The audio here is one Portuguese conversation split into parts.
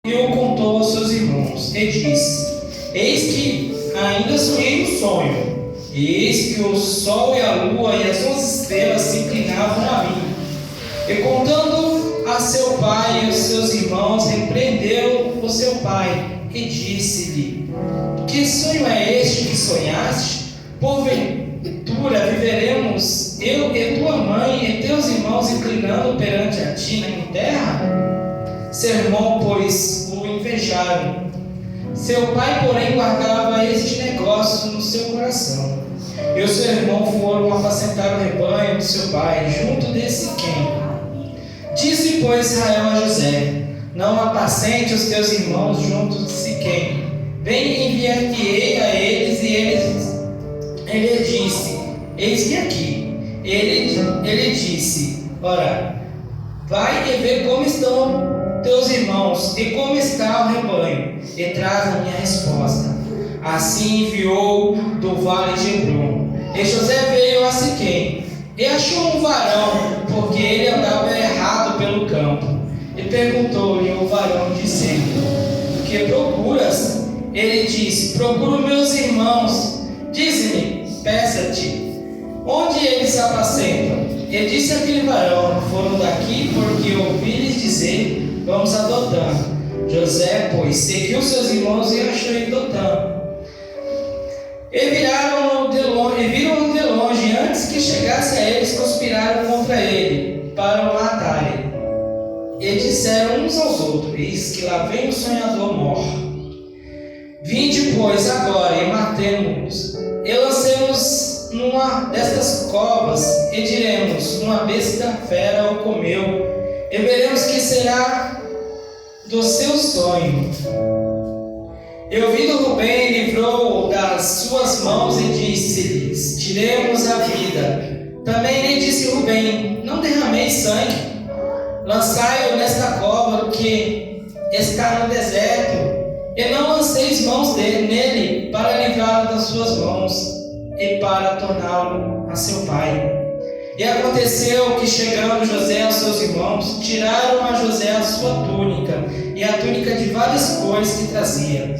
e o contou aos seus irmãos, e disse: Eis que ainda sonhei um sonho, e eis que o sol e a lua e as 11 estrelas se inclinavam a mim. E contando a seu pai e aos seus irmãos, repreendeu o seu pai, e disse-lhe: Que sonho é este que sonhaste? Porventura viveremos eu e tua mãe e teus irmãos inclinando perante a ti na terra? Seu irmão, pois, o invejaram. Seu pai, porém, guardava este negócio no seu coração. E o seu irmão foram apacentar o rebanho de seu pai, junto de Siquém. Disse, pois, Israel a José: Não apacente os teus irmãos junto de Siquém. Vem, enviar-te-ei a eles. E ele disse: Eis-me aqui. Ele disse: Ora, vai e vê como estão teus irmãos e como está o rebanho, e traz a minha resposta. Assim enviou do vale de Hebrom. E José veio a Siquém e achou um varão, porque ele andava errado pelo campo. E perguntou-lhe o varão, dizendo: Que procuras? Ele disse: Procuro meus irmãos. Dize-me, peça-te, onde eles apacentam? E disse aquele varão: Foram daqui, porque ouvi-lhes dizer: Vamos a Dotã. José, pois, seguiu seus irmãos e achou em Dotã. E viram-no de longe, antes que chegasse a eles, conspiraram contra ele, para o matarem. E disseram uns aos outros: Eis que lá vem o sonhador mor. Vinde, pois, agora, e matemo-nos, e lancemos numa destas covas, e diremos: Uma besta fera o comeu, e veremos que será do seu sonho. E ouvindo Rubem, livrou-o das suas mãos e disse-lhes: Tiremos a vida. Também lhe disse Rubem: Não derrameis sangue, lançai-o nesta cova que está no deserto, e não lanceis mãos nele para livrá-lo das suas mãos e para torná-lo a seu pai. E aconteceu que, chegando José aos seus irmãos, tiraram a José a sua túnica e a túnica de várias cores que trazia.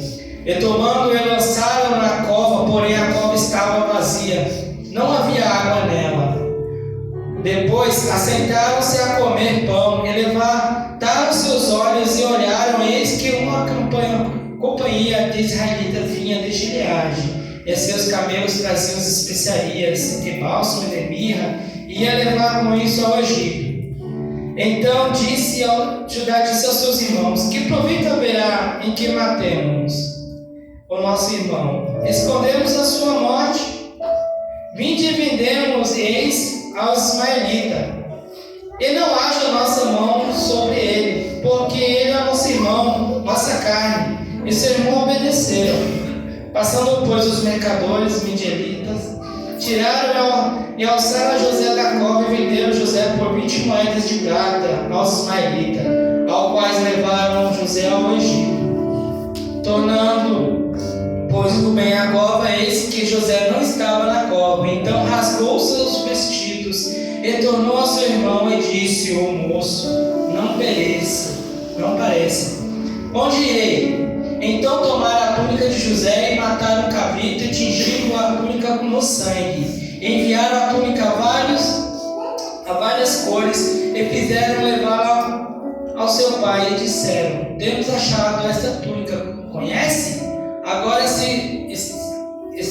E tomando-o, lançaram na cova, porém a cova estava vazia, não havia água nela. Depois assentaram-se a comer pão e levantaram seus olhos e olharam, eis que uma companhia de israelitas vinha de Gileade, e seus camelos traziam as especiarias, de bálsamo e de mirra, e ia levar com isso ao Egito. Então Judá disse aos seus irmãos: Que proveito haverá em que matemos o nosso irmão? Escondemos a sua morte? Vinde e vendemos, eis, aos ismaelitas, e não haja nossa mão sobre ele, porque ele é nosso irmão, nossa carne. E seu irmão obedeceram. Passando, pois, os mercadores midianitas, tiraram e alçaram a José da cova e venderam José por 20 moedas de prata aos ismaelitas, ao quais levaram José ao Egito. Tornando, pois, Rubem a cova, eis que José não estava na cova. Então rasgou seus vestidos e tornou a seu irmão e disse: O moço, não pareça. Onde irei? Então tomaram a túnica de José e mataram o cabrito e tingiram a túnica com sangue. Enviaram a túnica a várias cores e fizeram levá-la ao seu pai e disseram: Temos achado esta túnica, conhece? Agora se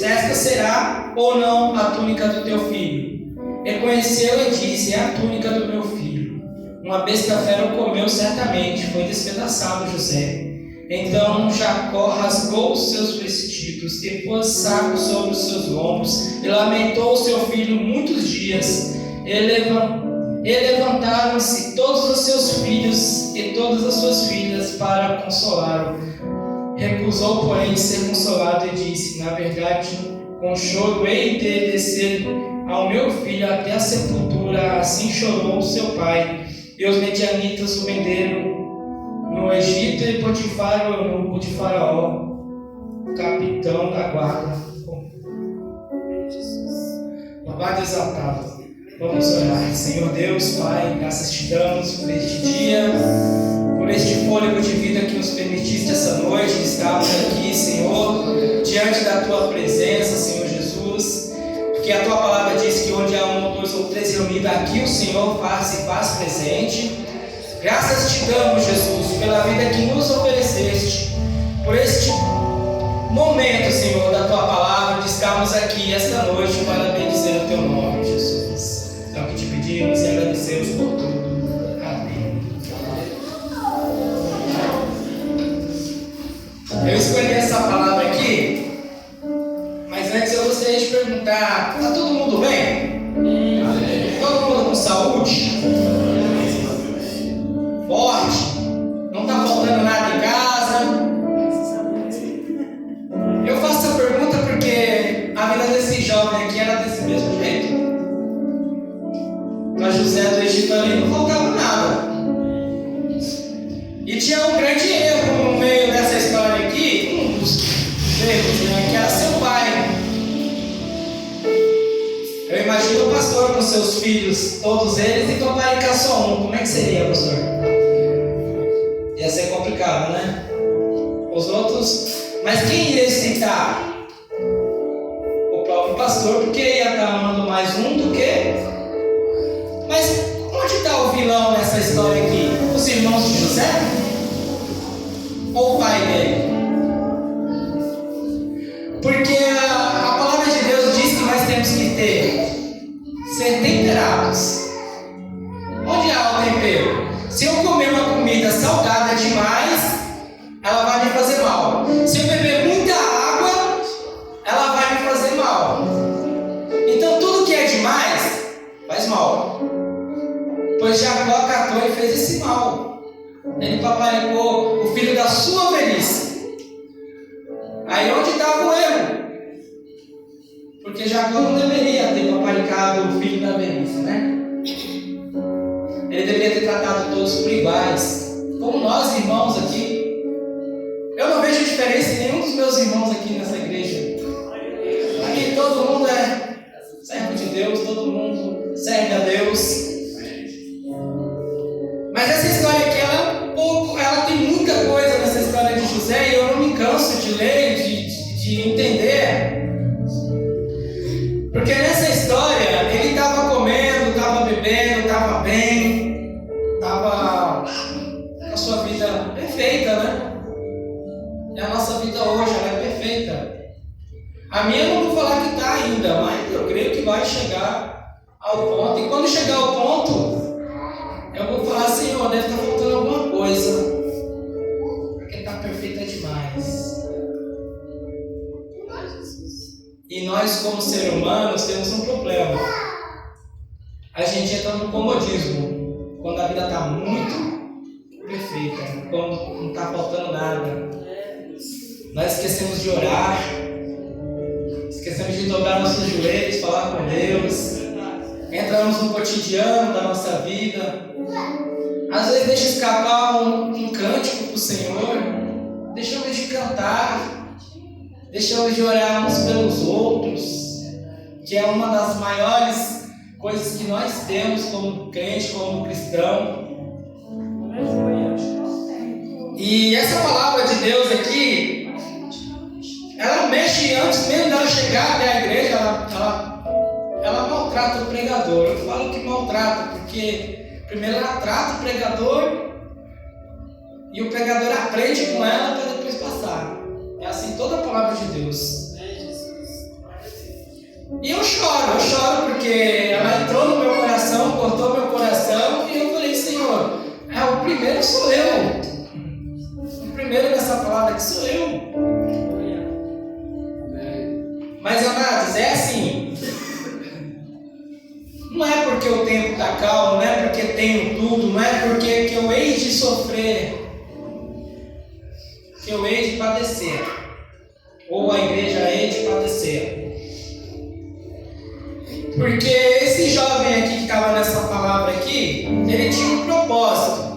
esta será ou não a túnica do teu filho. Reconheceu e disse: É a túnica do meu filho. Uma besta fera o comeu certamente, foi despedaçado José. Então Jacó rasgou os seus vestidos e pôs saco sobre os seus lombos e lamentou o seu filho muitos dias. E levantaram-se todos os seus filhos e todas as suas filhas para consolá-lo. Recusou, porém, ser consolado e disse: Na verdade, com choro hei de descer ao meu filho até a sepultura. Assim chorou seu pai. E os medianitas o venderam no Egito, e Potifar, o eunuco de Faraó, capitão da guarda. Louvado e exaltado. Vamos orar. Senhor Deus, Pai, graças te damos por este dia, por por este fôlego de vida que nos permitiste essa noite, estarmos aqui, Senhor, diante da Tua presença, Senhor Jesus, porque a Tua palavra diz que onde há um, dois ou três reunidos, aqui o Senhor se faz presente. Graças te damos, Jesus, pela vida que nos ofereceste, por este momento, Senhor, da Tua palavra, de estarmos aqui esta noite para bendizer o Teu nome, Jesus. Então, o que te pedimos e agradecemos por tudo. Eu escolhi essa palavra aqui, mas antes eu gostaria de perguntar: está todo mundo bem? Todo mundo com saúde? Forte? Não está faltando nada em casa? Eu faço essa pergunta porque a vida desse jovem aqui era desse mesmo jeito. Para José do Egito ali não faltava nada. E tinha um grande erro no meio dessa história aqui, um dos erros, né, que era seu pai. Eu imagino o pastor com seus filhos, todos eles, e paparicar só um. Como é que seria, pastor? Ia ser complicado, né? Os outros. Mas quem iria excitar? O próprio pastor, porque ia estar amando mais um do que. Mas onde está o vilão nessa história aqui? Os irmãos de José? Ou o pai dele? Porque a palavra de Deus diz que nós temos que ser temperados. Onde há o tempero? Se eu comer uma comida salgada demais, ela vai me fazer mal. Se eu beber muita água, ela vai me fazer mal. Então tudo que é demais faz mal. Pois Jacó catou e fez esse mal. Ele paparicou o filho da sua velhice. Aí onde estava o erro? Porque Jacó não deveria ter paparicado o filho da velhice, né? Ele deveria ter tratado todos por iguais, como nós irmãos aqui. Eu não vejo diferença em nenhum dos meus irmãos aqui nessa igreja. Aqui todo mundo é servo de Deus, todo mundo serve a Deus. Mas essa história aqui, ela tem muita coisa nessa história de José, e eu não me canso de ler, de entender. Porque nessa história, ele estava comendo, estava bebendo, estava bem, estava com a sua vida perfeita, né? E a nossa vida hoje, ela é perfeita. A minha eu não vou falar que está ainda, mas eu creio que vai chegar ao ponto. E quando chegar ao ponto, eu vou falar: Senhor, deve estar faltando alguma coisa, porque está perfeita demais. E nós, como seres humanos, temos um problema. A gente entra no comodismo quando a vida está muito perfeita, quando não está faltando nada. Nós esquecemos de orar, esquecemos de dobrar nossos joelhos, falar com Deus. Entramos no cotidiano da nossa vida. Às vezes deixa escapar um cântico para o Senhor. Deixamos de cantar. Deixamos de orar uns pelos outros, que é uma das maiores coisas que nós temos como crente, como cristão. E essa palavra de Deus aqui, ela mexe antes mesmo dela chegar até a igreja. Ela maltrata o pregador. Eu falo que maltrata porque primeiro ela trata o pregador e o pregador aprende com ela para depois passar. É assim toda a palavra de Deus. E eu choro porque ela entrou no meu coração, cortou meu coração, e eu falei: Senhor, o primeiro sou eu. O primeiro nessa palavra aqui sou eu. Mas, amados, é assim. Não é porque o tempo está calmo, não é porque tenho tudo, não é porque que eu hei de sofrer, que eu hei de padecer, ou a igreja hei de padecer. Porque esse jovem aqui que estava nessa palavra aqui, ele tinha um propósito.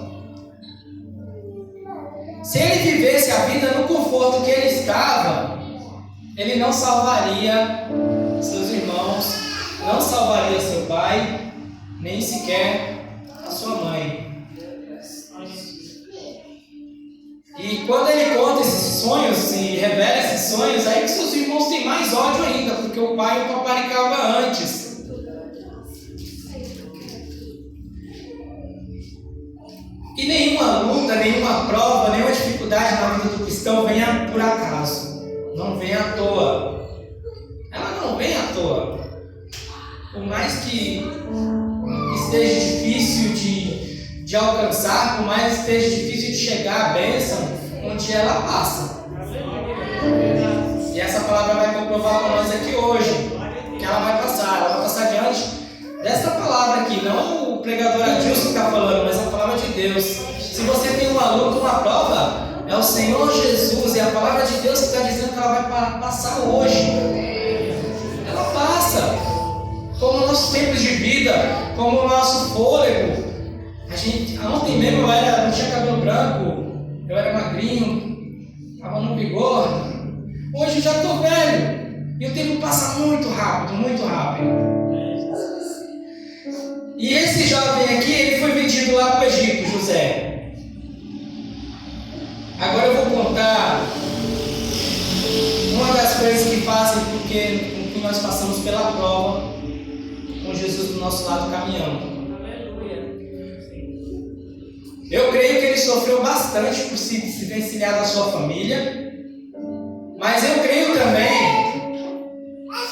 Se ele vivesse a vida no conforto que ele estava, ele não salvaria seus irmãos, não salvaria seu pai, nem sequer a sua mãe. quando ele conta esses sonhos e revela esses sonhos, aí que seus irmãos têm mais ódio ainda, porque o pai o paparicava antes. E nenhuma luta, nenhuma prova, nenhuma dificuldade na vida do cristão venha por acaso. Não vem à toa. Ela não vem à toa. Por mais que esteja difícil de alcançar, por mais que esteja difícil de chegar à bênção, um dia ela passa. E essa palavra vai comprovar para nós aqui hoje que ela vai passar diante dessa palavra aqui, não o pregador Adilson que está falando, mas a palavra de Deus. Se você tem uma luta, uma prova, é o Senhor Jesus, é a palavra de Deus que está dizendo que ela vai passar hoje. Ela passa, como nossos tempos de vida, como o nosso fôlego. Ontem mesmo não tinha cabelo branco, eu era magrinho, estava no vigor. Hoje eu já estou velho e o tempo passa muito rápido, muito rápido. E esse jovem aqui, ele foi vendido lá para o Egito, José. Agora eu vou contar uma das coisas que fazem com que nós passamos pela prova com Jesus do nosso lado caminhando. Eu creio que ele sofreu bastante por se desvencilhar da sua família, mas eu creio também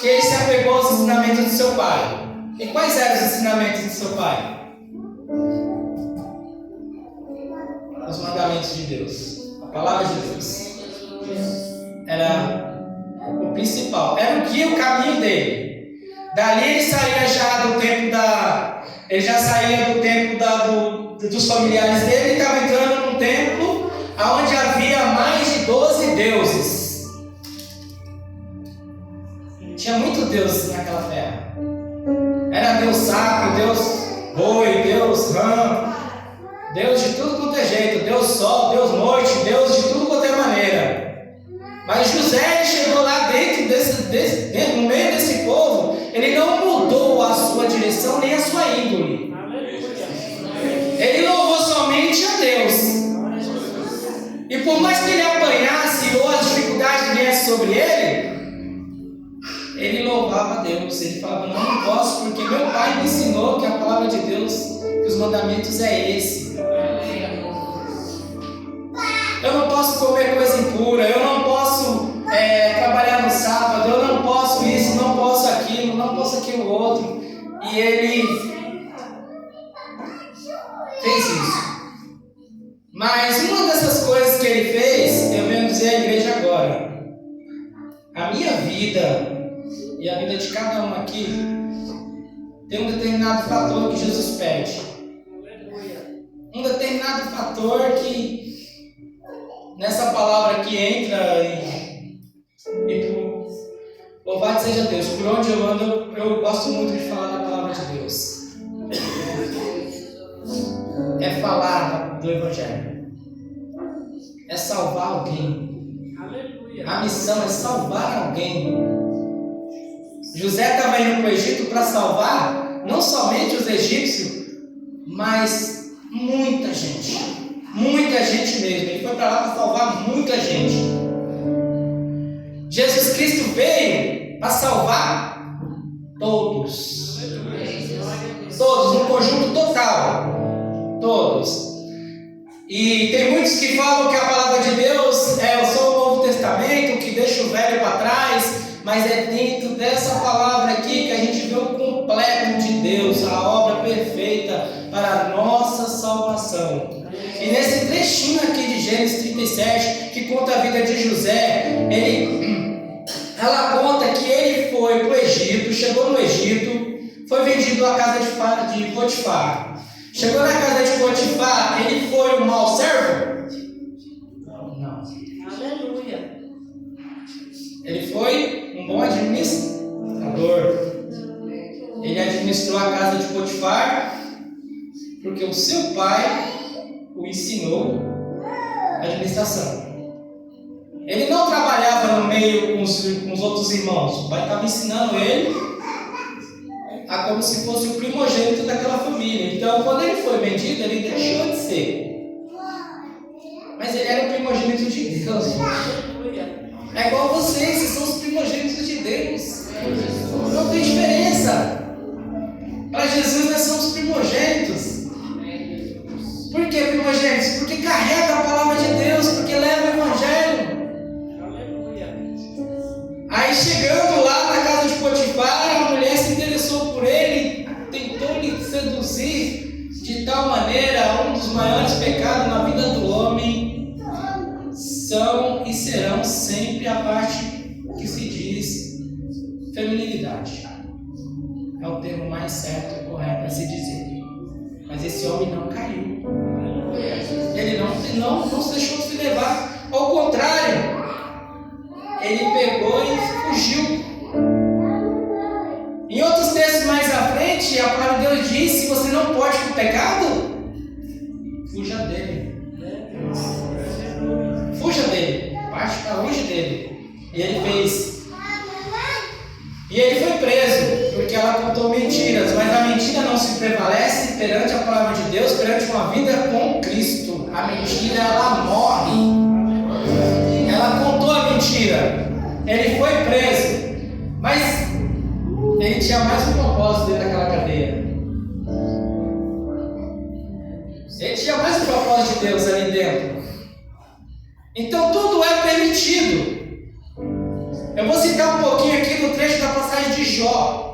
que ele se apegou aos ensinamentos do seu pai. E quais eram os ensinamentos do seu pai? Os mandamentos de Deus, a palavra de Deus. Era o principal, era o guia, o caminho dele. Dali ele saía já do tempo ele já saía do tempo dos familiares dele e estava entrando num templo onde havia mais de 12 deuses. Tinha muito Deus naquela terra. Era Deus sapo, Deus boi, Deus rã, Deus de tudo quanto é jeito, Deus sol, Deus noite, Deus de tudo quanto é maneira. Mas José chegou lá dentro no meio desse povo, ele não mudou a sua direção nem a sua índole. Ele louvou somente a Deus. E por mais que ele apanhasse ou as dificuldades viessem sobre ele louvava a Deus. Ele falava, não posso, porque meu pai me ensinou que a palavra de Deus, que os mandamentos é esse. Eu não posso comer coisa impura, eu não posso trabalhar no sábado, eu não posso isso, não posso aquilo outro. E ele fez isso. Mas uma dessas coisas que ele fez, eu venho dizer à igreja agora. A minha vida e a vida de cada um aqui tem um determinado fator que Jesus pede. Um determinado fator que nessa palavra aqui entra e louvado seja Deus. Por onde eu ando, eu gosto muito de falar da palavra de Deus. É falar do Evangelho. É salvar alguém. A missão é salvar alguém. José estava indo para o Egito para salvar não somente os egípcios, mas muita gente. Muita gente mesmo. Ele foi para lá para salvar muita gente. Jesus Cristo veio para salvar todos. Todos, um conjunto total. Todos. E tem muitos que falam que a palavra de Deus é só o Novo Testamento, que deixa o velho para trás, mas é dentro dessa palavra aqui que a gente vê o completo de Deus, a obra perfeita para a nossa salvação. E nesse trechinho aqui de Gênesis 37, que conta a vida de José, ela conta que ele foi para o Egito, chegou no Egito, foi vendido à casa de Potifar. Chegou na casa de Potifar, ele foi um mau servo? Não. Aleluia. Ele foi um bom administrador. Ele administrou a casa de Potifar porque o seu pai o ensinou a administração. Ele não trabalhava no meio com os outros irmãos. O pai estava ensinando ele a como se fosse o primogênito daquela família. Então, quando ele foi vendido, ele deixou de ser. Mas ele era o primogênito de Deus. É igual vocês são os primogênitos de Deus. Não tem diferença. Para Jesus nós somos primogênitos. Por que primogênitos? Porque carrega a palavra de Deus, porque leva o Evangelho. Aí chegando lá na casa de Potifar, a mulher se interessou por ele, tentou lhe seduzir de tal maneira. Um dos maiores pecados na vida do homem são e serão sempre a parte que se diz feminilidade. É o termo mais certo e correto a se dizer. Mas esse homem não caiu. Ele não se deixou se levar. Ao contrário, ele pegou e fugiu. Em outros textos mais à frente, a palavra de Deus diz: se você não pode com o pecado, fuja dele. Fuja dele. Parte para longe dele. E ele fez. E ele foi preso, porque ela contou mentiras. Mas a mentira não se prevalece perante a palavra de Deus, perante uma vida com Cristo. A mentira, ela morre. Ela contou a mentira. Ele foi preso. Mas ele tinha mais um propósito dentro daquela cadeia. Ele tinha mais um propósito de Deus ali dentro. Então tudo é permitido. Eu vou citar um pouquinho aqui no trecho da passagem de Jó.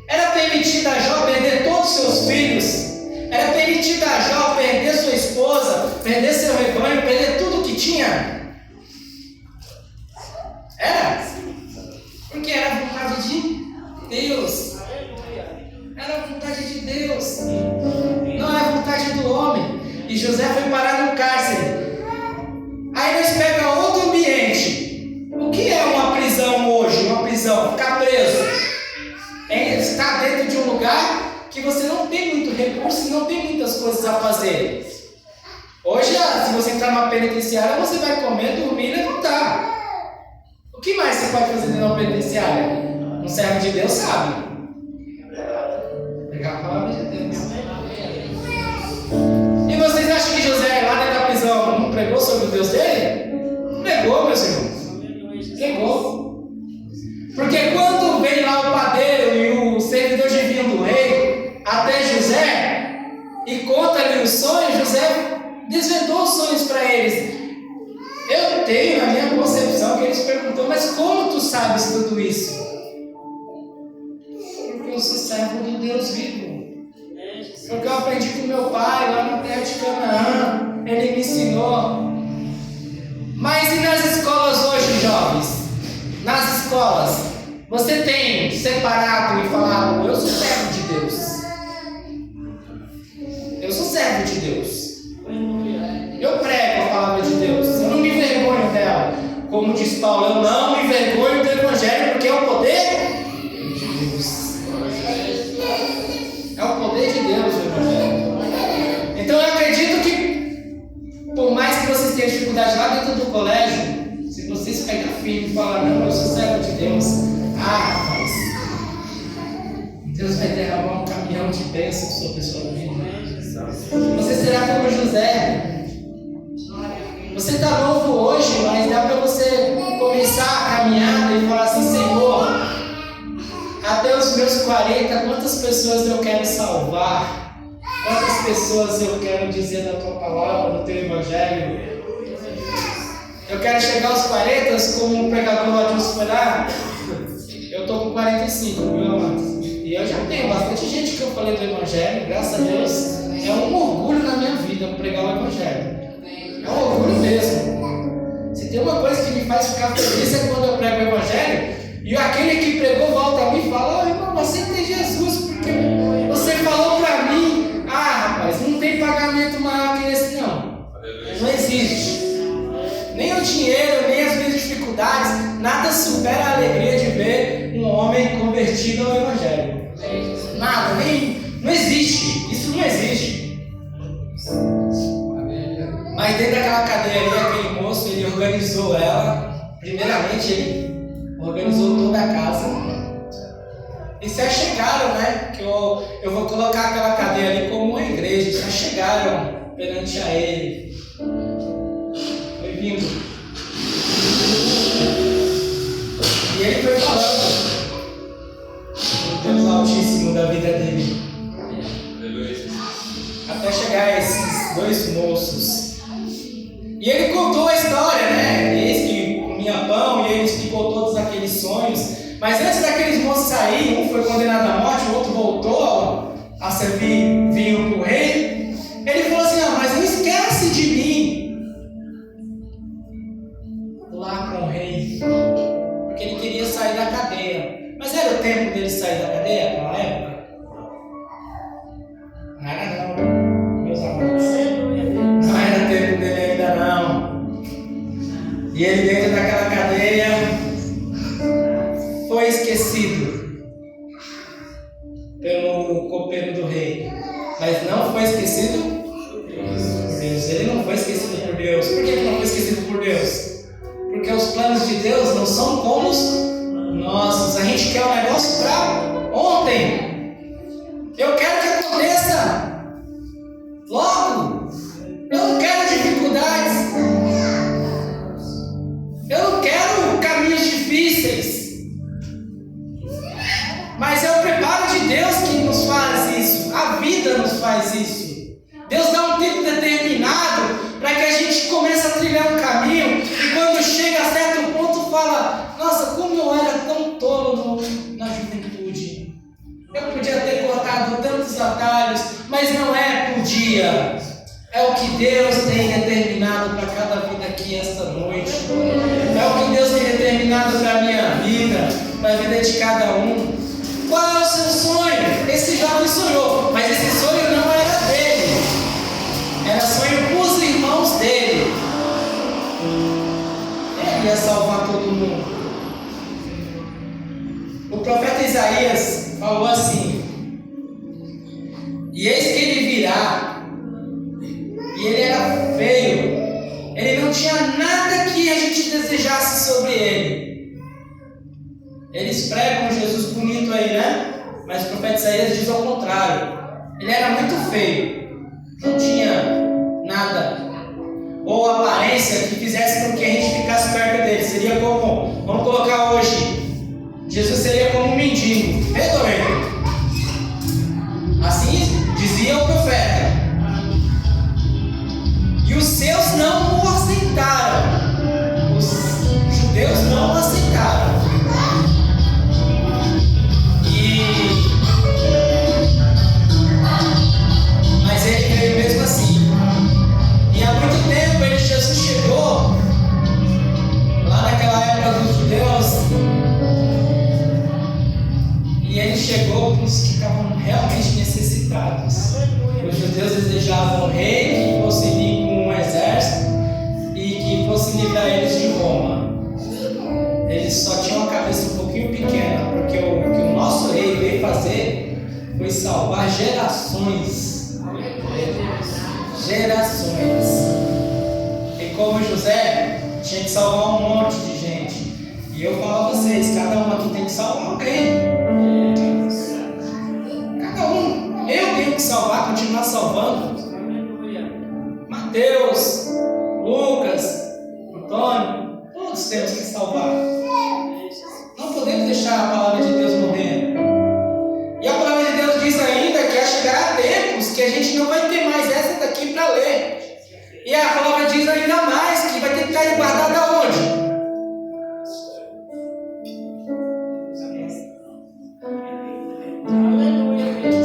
Era permitido a Jó perder todos os seus filhos. Era permitido a Jó perder sua esposa, perder seu rebanho, perder tudo que tinha. Era. Porque era a vontade de Deus. Era a vontade de Deus. Não é a vontade do homem. E José foi parar no cárcere. Aí nós pegamos outro ambiente. O que é uma prisão hoje? Uma prisão, ficar preso. É estar dentro de um lugar que você não tem muito recurso e não tem muitas coisas a fazer. Hoje, se você entrar numa penitenciária, você vai comer, dormir e levantar. O que mais você pode fazer dentro de uma penitenciária? Um servo de Deus sabe. Pegar a palavra de Deus. E vocês acham que José, lá dentro da prisão, não pregou sobre o Deus dele? Pregou, meus irmãos. Pregou. Porque quando vem lá o padeiro e o servidor divino do rei até José e conta-lhe os sonhos, José desvendou os sonhos para eles. Eu tenho a minha concepção que eles perguntou: mas como tu sabes tudo isso? Porque eu sou servo do Deus vivo. Porque eu aprendi com meu pai lá na terra de Canaã. Ele me ensinou. Mas e nas escolas hoje, jovens? Nas escolas, você tem separado e falado: eu sou servo de Deus. Eu sou servo de Deus. Eu prego a palavra de Deus. Eu não me envergonho dela. Como diz Paulo, eu não me envergonho do Evangelho, porque é o poder de Deus. É o poder de Deus o Evangelho. Então eu acredito que, por mais que vocês tenham dificuldade lá dentro do colégio, se vocês pegarem firme e falar: não, eu sou servo de Deus, rapaz, Deus vai derramar um caminhão de bênçãos sobre a sua vida. Você será como José. Você está novo hoje, mas dá para você começar a caminhada e falar assim: Senhor, até os meus 40, quantas pessoas eu quero salvar? Quantas pessoas eu quero dizer da tua palavra, do teu evangelho? Eu quero chegar aos 40, como o pregador lá de Esperar. Eu estou com 45, meu amado. E eu já tenho bastante gente que eu falei do evangelho, graças a Deus. É um orgulho na minha vida pregar o evangelho. É um orgulho mesmo. Se tem uma coisa que me faz ficar feliz é quando eu prego o evangelho e aquele que pregou volta a mim e fala: irmão, você tem Jesus, porque você falou para mim. Rapaz, não tem pagamento maior que esse, não. Não existe. Nem o dinheiro, nem as minhas dificuldades, nada supera a alegria de ver um homem convertido ao evangelho. Nada, não existe. Isso não existe. Mas dentro daquela cadeia ali, aquele moço, ele organizou ela. Primeiramente, ele organizou toda a casa. E se achegaram, né? Que eu vou colocar aquela cadeia ali como uma igreja. Se achegaram perante a ele. Foi vindo. E ele foi falando o Deus Altíssimo da vida dele. Até chegar a esses dois moços. E ele contou a história, né? Eles que comiam pão e ele explicou todos aqueles sonhos. Mas antes daqueles moços saírem, um foi condenado à morte, o outro voltou a servir vinho para o rei. Ele falou assim: mas não esquece de mim lá com o rei. Porque ele queria sair da cadeia. Mas era o tempo dele sair da cadeia naquela época? Não era não, meus amados. Não era tempo dele ainda não. E ele dentro daquela cadeia foi esquecido pelo copeiro do rei. Mas não foi esquecido por Deus. Ele não foi esquecido por Deus. Por que ele não foi esquecido por Deus? Porque os planos de Deus não são como os nossos. A gente quer um negócio para ontem. Eu quero que aconteça logo. Eu não quero dificuldades. Eu não quero caminhos difíceis. Mas é o preparo de Deus que nos faz isso. A vida nos faz isso. Deus dá um tempo determinado para que a gente comece a trilhar um caminho. E quando chega a certo ponto fala: nossa, como eu era tão tolo na juventude. Eu podia ter colocado tantos atalhos, mas não é por dia. É o que Deus tem determinado para cada vida aqui esta noite. É o que Deus tem determinado para a minha vida, para a vida de cada um. Qual é o seu sonho? Esse jovem sonhou, mas esse sonho não era dele. Era sonho para os irmãos dele. Ele ia salvar todo mundo. O profeta Isaías falou assim: e eis que ele virá, e ele era feio, ele não tinha nada que a gente desejasse sobre ele. Eles pregam Jesus bonito aí, né? Mas o profeta Isaías diz ao contrário. Ele era muito feio, não tinha nada ou aparência que fizesse com que a gente ficasse perto dele. Seria como, vamos colocar hoje, Jesus seria como um mendigo, fedorento. Assim dizia o profeta. E os seus não o aceitaram. Os judeus não o aceitaram. Mas ele veio mesmo assim. E há muito tempo Jesus chegou lá naquela época dos judeus. E ele chegou para os que estavam realmente necessitados. Os judeus desejavam um rei que fosse vir com um exército e que fosse livrar eles de Roma. Eles só tinham a cabeça um pouquinho pequena, porque o que o nosso rei veio fazer foi salvar gerações. Gerações. E como José tinha que salvar um monte de gente. E eu falo a vocês, cada um aqui tem que salvar alguém. Cada um. Eu tenho que salvar, continuar salvando. Mateus, Lucas, Antônio, todos temos que salvar. Não podemos deixar a palavra de Deus morrer. E a palavra de Deus diz ainda que chegará tempos que a gente não vai ter mais essa daqui para ler. E a palavra diz ainda mais que vai ter que estar guardada onde?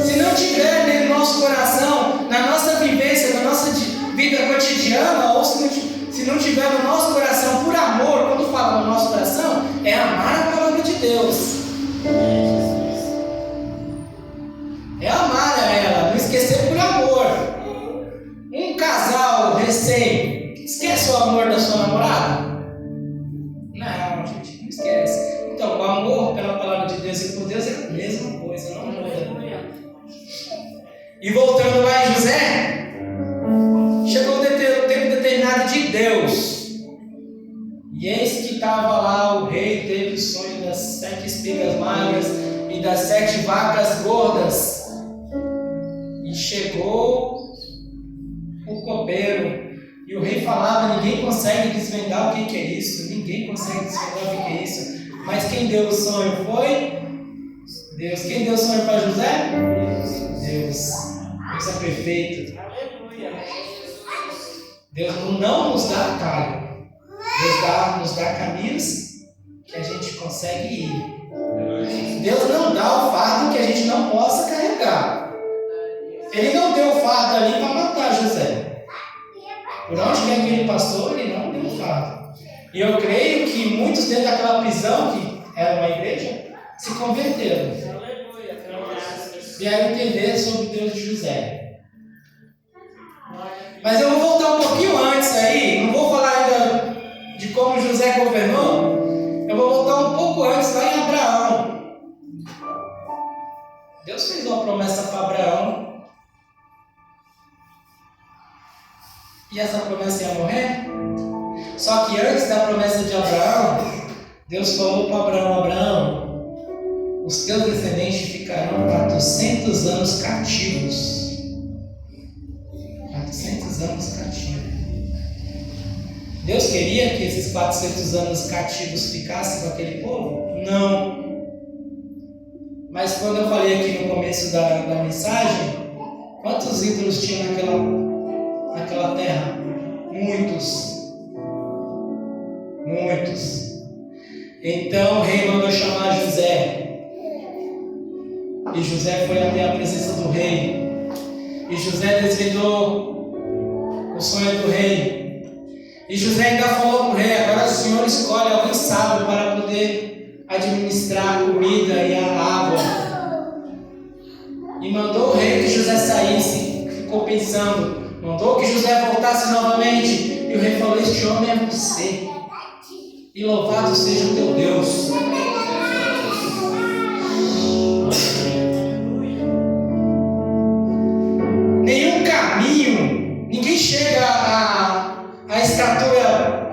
Se não tiver no nosso coração, na nossa vivência, na nossa vida cotidiana, ou se não tiver no nosso coração por amor, quando fala no nosso coração, é amar a palavra de Deus. É amar a ela, não esquecer por amor. Um casal recém, esquece o amor da sua namorada? Não, gente, não esquece. Então, o amor pela palavra de Deus e por Deus é a mesma coisa, não muda. E voltando lá em José, chegou o tempo determinado de Deus. E eis que estava lá o rei, teve o sonho das 7 espigas magras e das 7 vacas gordas. E chegou o copeiro. E o rei falava, ninguém consegue desvendar o que é isso, ninguém consegue desvendar o que é isso. Mas quem deu o sonho foi Deus. Quem deu o sonho para José? Deus. Deus é perfeito. Deus não nos dá atalho. Deus nos dá caminhos que a gente consegue ir. Deus não dá o fardo que a gente não possa carregar. Ele não deu o fardo ali para matar José. Por onde quer que ele passou, ele não deu o fardo. E eu creio que muitos dentro daquela prisão, que era uma igreja, se converteram. Vieram entender sobre Deus de José. Mas eu vou voltar um pouquinho antes aí. Não vou falar ainda de como José governou. Eu vou voltar um pouco antes, lá em Abraão. Deus fez uma promessa para Abraão. E essa promessa ia morrer? Só que antes da promessa de Abraão, Deus falou para Abraão: Abraão, os teus descendentes ficarão 400 anos cativos. 400 anos cativos. Deus queria que esses 400 anos cativos ficassem com aquele povo? Não. Mas quando eu falei aqui no começo da mensagem, quantos ídolos tinha naquela terra? Muitos. Então o rei mandou chamar José. E José foi até a presença do rei. E José desvendou o sonho do rei. E José ainda falou para o rei: agora o senhor escolhe alguém sábio para poder administrar a comida e a água. E mandou o rei que José saísse. Ficou pensando. Mandou que José voltasse novamente. E o rei falou: este homem é você. E louvado seja o teu Deus. Nenhum caminho, ninguém chega à estatura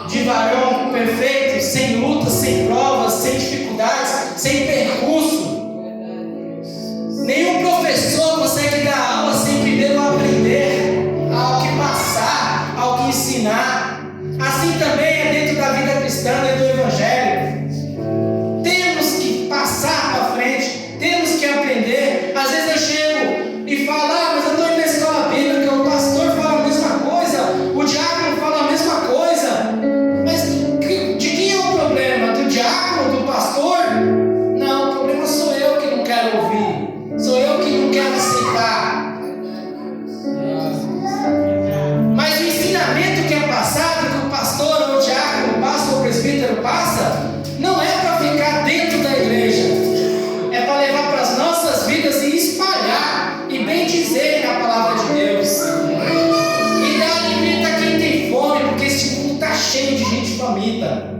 de varão perfeito, sem lutas, sem provas, sem dificuldades, sem percurso. Nenhum professor consegue dar aula sem primeiro aprender ao que passar, ao que ensinar. Assim também é dentro da vida cristã e do Evangelho. Temos que passar para frente, temos que aprender. Às vezes eu chego e falo: mas eu estou indo na escola bíblica, o pastor fala a mesma coisa, o diácono fala a mesma coisa. Mas de quem é o problema? Do diácono, do pastor? Não, o problema sou eu que não quero ouvir, sou eu que não quero aceitar. Mas o ensinamento que é passado, que o pastor, ou o diácono passa, ou o presbítero passa, não é para ficar dentro da igreja, é para levar para as nossas vidas e espalhar e bem dizer a palavra de Deus e dar alimento a quem tem fome, porque esse mundo está cheio de gente faminta.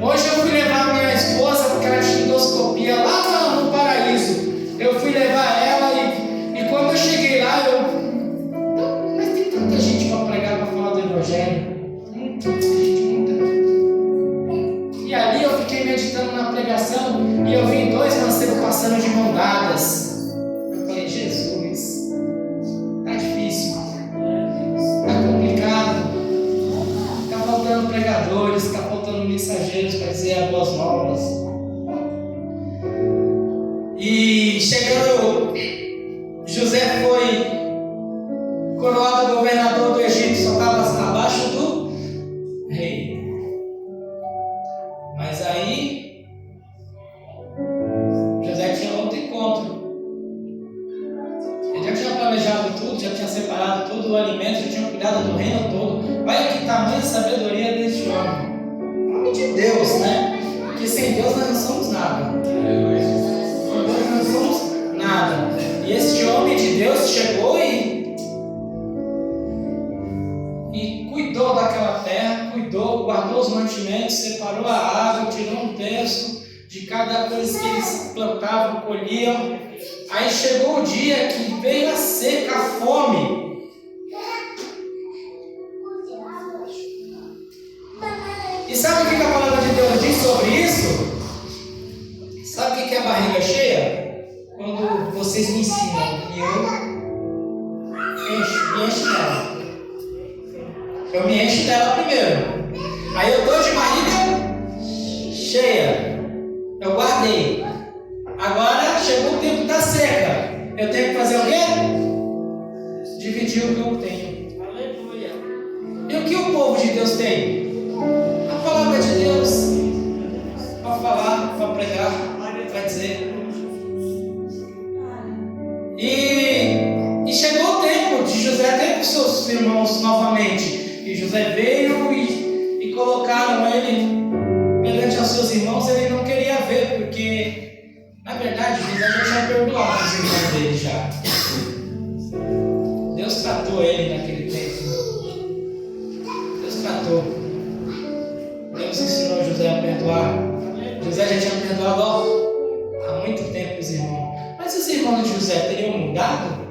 Hoje eu fui levar minha esposa, porque ela tinha endoscopia lá no Paraíso. Eu fui levar ela e quando eu cheguei lá, mas tem tanta gente para pregar, para falar do Evangelho. Tanta gente. E ali eu fiquei meditando na pregação e eu vi 2 mancebos passando de mão dadas. Eu falei: Jesus, tá difícil, tá complicado, tá faltando pregadores, tá faltando mensageiros para dizer as boas novas. E chegando, José foi coroado governador do Egito, só estava abaixo do rei. Mas aí José tinha outro encontro. Ele já tinha planejado tudo, já tinha separado todo o alimento, já tinha cuidado do reino todo. Olha que tamanha sabedoria desse homem. Em nome de Deus, né? Porque sem Deus nós não somos nada. Sem Deus nós não somos nada. E este homem de Deus chegou e cuidou daquela terra, guardou os mantimentos, separou a água, tirou um terço de cada coisa que eles plantavam, colhiam. Aí chegou o dia que veio a seca, a fome. E sabe o que a palavra de Deus diz sobre isso? Sabe o que é a barriga cheia? Quando vocês me ensinam e eu Eu me encho dela primeiro. Aí eu estou de barriga cheia. Eu guardei. Agora chegou o tempo da seca. Eu tenho que fazer o quê? Dividir o que eu tenho. Aleluia. E o que o povo de Deus tem? A palavra de Deus. Para falar, para pregar, para dizer. E chegou o tempo de José ter com seus irmãos novamente. E José veio e colocaram ele perante aos seus irmãos. Ele não queria ver, porque na verdade José já tinha perdoado os irmãos dele já. Deus tratou ele naquele tempo. Deus tratou. Deus ensinou José a perdoar. José já tinha perdoado há muito tempo os irmãos. Mas os irmãos de José teriam mudado?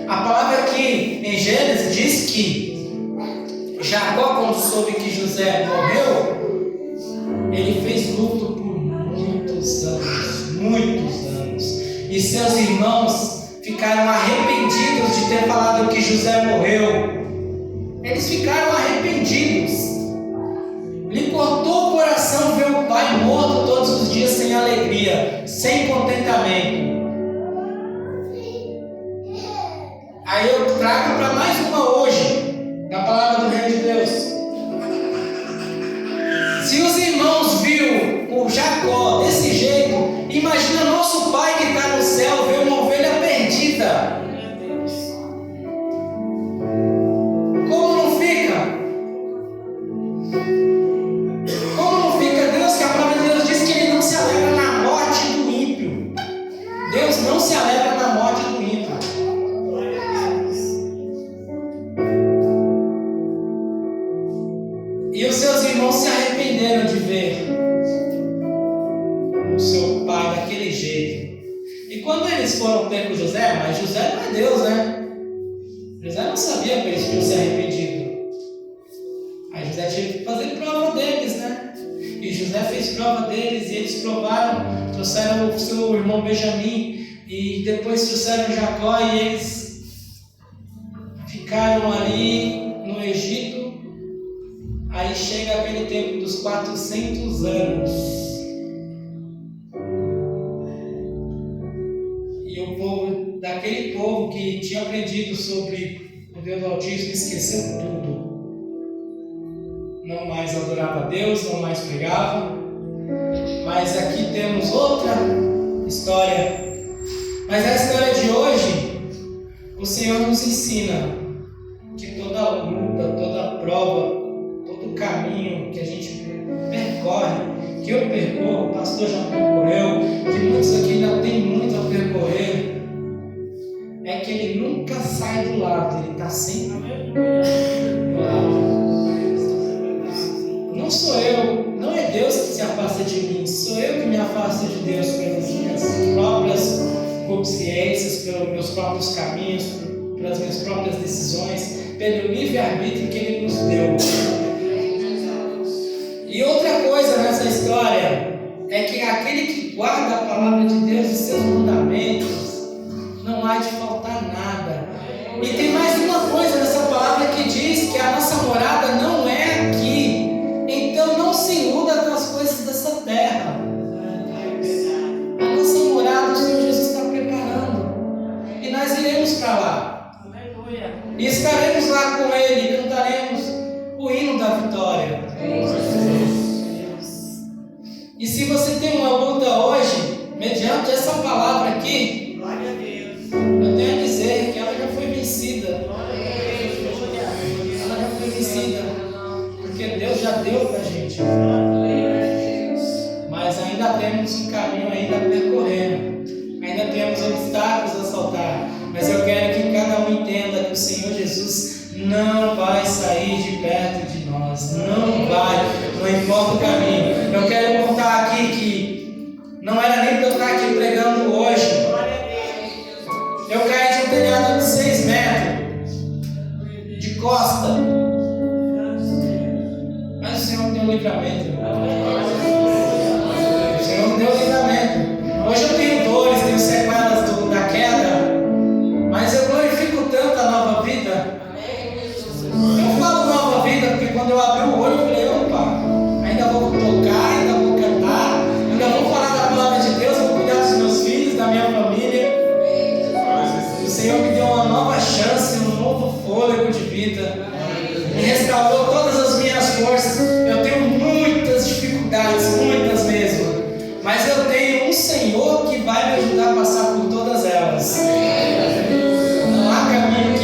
A palavra aqui em Gênesis diz que Jacó, quando soube que José morreu, ele fez luto por muitos anos. E seus irmãos ficaram arrependidos de ter falado que José morreu. Eles ficaram arrependidos. Lhe cortou o coração ver o pai morto todos os dias sem alegria, sem contentamento. Aí eu trago para mais uma hoje, na palavra do Reino de Deus. Se os irmãos viram o Jacó desse jeito, imagina nosso pai que está no céu ver uma ovelha perdida. Como não fica? Como não fica? Deus, que a palavra de Deus diz que Ele não se alegra na morte do ímpio. Deus não se alegra na morte do ímpio. E os seus irmãos se arrependeram de ver o seu pai daquele jeito. E quando eles foram ter com José, mas José não é Deus, né? José não sabia que eles tinham se arrependido. Aí José teve que fazer prova deles, né? E José fez prova deles e eles provaram, trouxeram o seu irmão Benjamim e depois trouxeram Jacó e eles ficaram ali no Egito. Aí chega aquele tempo dos 400 anos. E o povo, daquele povo que tinha aprendido sobre o Deus do Altíssimo, esqueceu tudo. Não mais adorava a Deus, não mais pregava. Mas aqui temos outra história. Mas a história de hoje, o Senhor nos ensina que toda luta, toda prova, todo caminho que a gente percorre, que eu percorro, o pastor já percorreu, que muitos aqui ainda tem muito a percorrer, é que ele nunca sai do lado, ele está sempre do lado. Não sou eu, não é Deus que se afasta de mim, sou eu que me afasto de Deus pelas minhas próprias consciências, pelos meus próprios caminhos, pelas minhas próprias decisões, pelo livre-arbítrio que Ele nos deu. E outra coisa nessa história é que aquele que guarda a palavra de Deus e seus mandamentos, não há de faltar nada. E tem mais uma coisa nessa palavra que diz que a nossa morada não é aqui. Então não se iluda com as coisas dessa terra. A nossa morada o Senhor Jesus está preparando. E nós iremos para lá. E estaremos lá com Ele e cantaremos o hino da vitória. E se você tem uma luta hoje, mediante essa palavra aqui, eu tenho a dizer que ela já foi vencida. Ela já foi vencida. Porque Deus já deu para a gente. Mas ainda temos um caminho ainda a percorrer. Ainda temos obstáculos a saltar. Mas eu quero que cada um entenda que o Senhor Jesus não vai sair de perto de nós. Não vai. Não importa o caminho. Eu quero contar aqui que não era nem para eu estar aqui pregando hoje. Eu caí de um telhado de 6 metros. De costa. Mas o Senhor me deu livramento. O Senhor me deu livramento. Hoje eu tenho dores, tenho sequelas da queda. Mas eu glorifico tanto a nova vida. vida, me restaurou todas as minhas forças. Eu tenho muitas dificuldades, muitas mesmo, mas eu tenho um Senhor que vai me ajudar a passar por todas elas. Não há caminho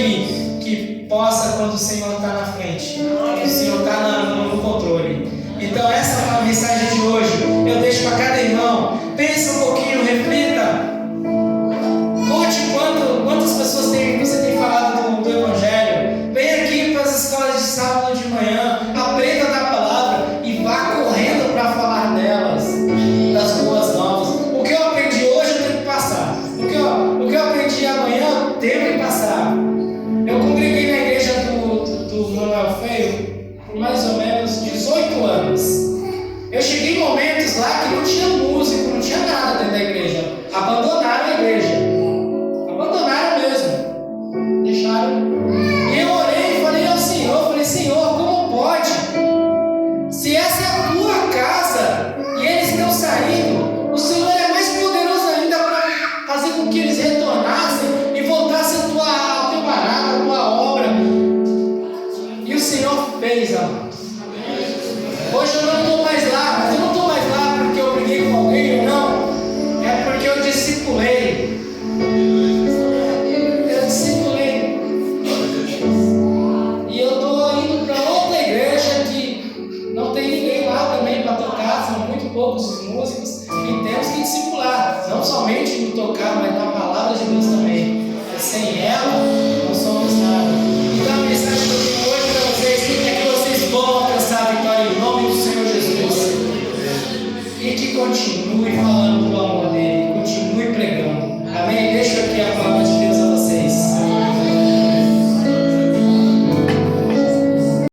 que possa quando o Senhor está na frente, quando o Senhor está no controle. Então essa é a mensagem de hoje. Eu deixo para cada irmão. Pensa um pouquinho, reflita. Conte quantas pessoas você tem falado do Evangelho. Vem aqui para as escolas de sábado de manhã, aprenda da palavra e vá correndo para falar delas, das boas novas. O que eu aprendi hoje eu tenho que passar. O que eu aprendi amanhã eu tenho que passar. Eu congreguei na igreja do Manuel Feio por mais ou menos 18 anos. Eu cheguei em momentos lá que não tinha músico, não tinha nada dentro da igreja. Abandonaram a igreja. Abandonaram mesmo. Deixaram. E eu orei e falei ao Senhor, Senhor, como pode? Se essa é a tua casa e eles estão saindo, o Senhor é mais poderoso ainda para fazer com que eles retornassem e voltassem ao teu barato, a tua obra. E o Senhor fez, amado. Hoje eu não estou mais lá, mas eu não estou mais lá porque eu briguei com alguém ou não. É porque eu discipulei. E eu estou indo para outra igreja que não tem ninguém lá também para tocar, são muito poucos os músicos. E temos que discipular, não somente no tocar, mas na palavra de Deus também. Sem ela,